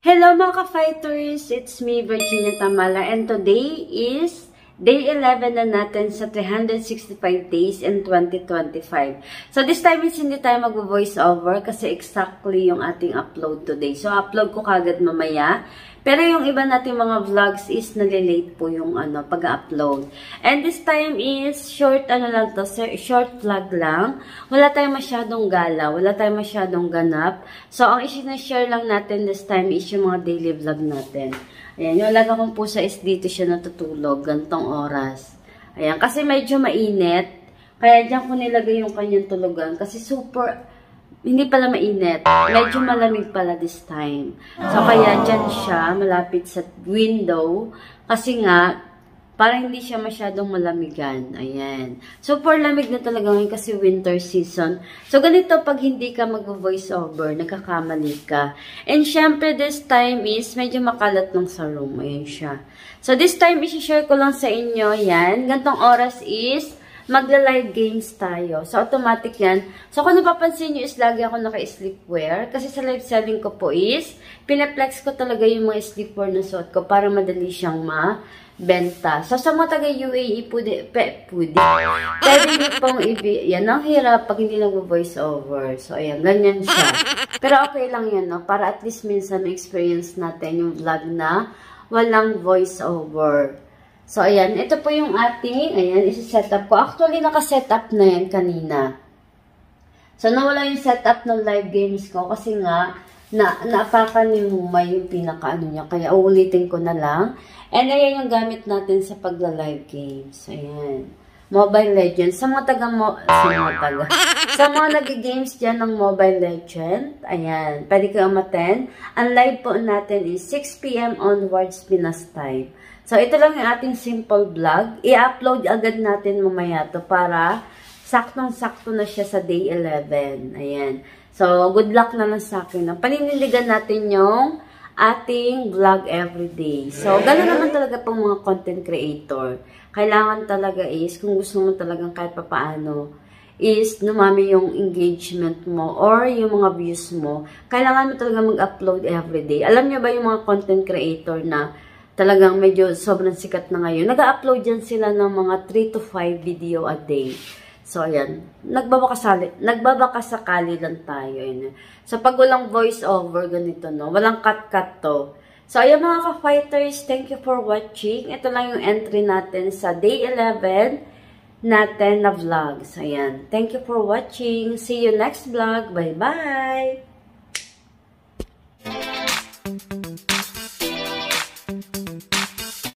Hello mga ka-fighters! It's me, Virginia Tamala, and today is day 11 na natin sa 365 days in 2025. So this time is hindi tayo mag-voice over kasi exactly yung ating upload today. So upload ko kagad mamaya. Pero yung iba nating mga vlogs is nalilate po yung pag-upload. And this time is short short vlog lang. Wala tayong masyadong gala, wala tayong masyadong ganap. So ang i-share lang natin this time is yung mga daily vlog natin. Ayan, yung alaga kong pusa is dito siya natutulog, gantong oras. Ayan, kasi medyo mainit. Kaya dyan ko nilagay yung kanyang tulugan. Kasi hindi pala mainit. Medyo malamig pala this time. So, kaya dyan siya, malapit sa window. Kasi nga, parang hindi siya masyadong malamigan. Ayan. Super lamig na talaga ngayon kasi winter season. So, ganito pag hindi ka mag-voice over, nagkakamali ka. And syempre, this time is medyo makalat lang sa room. Ayan siya. So, this time, isi-share ko lang sa inyo. Yan. Gantong oras is magla-live games tayo. So, automatic yan. So, kung napapansin nyo is lagi ako naka-sleepwear. Kasi sa live selling ko po is, pinaplex ko talaga yung mga sleepwear na suot ko para madali siyang mabenta. So, sa mga taga-UAE, pwede nyo pong yan ang hirap pag hindi nag-voice over. So, ayan, ganyan siya. Pero okay lang yan, no? Para at least minsan ma-experience natin yung vlog na walang voice over. So, ayan. Ito po yung ating, ayan, isi-setup ko. Actually, naka-setup na yan kanina. So, nawala yung setup ng live games ko kasi nga, naapakan ni Mumay yung pinaka-ano niya. Kaya, uulitin ko na lang. And, ayan yung gamit natin sa pagla-live games. Ayan. Mobile Legends. Sa mga sa mga nag-games dyan ng Mobile Legends, ayan, pwede kayo umattend. Ang live po natin is 6 PM onwards Pinas time. So, ito lang yung ating simple vlog. I-upload agad natin mamaya to para saktong-sakto na siya sa day 11. Ayan. So, good luck na lang sa akin. Paniniligan natin yung ating vlog everyday. So, gano'n naman talaga pong mga content creator. Kailangan talaga is, kung gusto mo talagang kahit papaano, is numami yung engagement mo or yung mga views mo, kailangan mo talaga mag-upload everyday. Alam niyo ba yung mga content creator na talagang medyo sobrang sikat na ngayon. Nag-upload yan sila ng mga 3 to 5 video a day. So, ayan. Nagbabakasakali lang tayo. Ayan. So, pag walang voice over, ganito, no? Walang cut-cut to. So, ayan mga ka-fighters, thank you for watching. Ito lang yung entry natin sa day 11 natin na vlogs. Ayan. Thank you for watching. See you next vlog. Bye-bye! Thank you.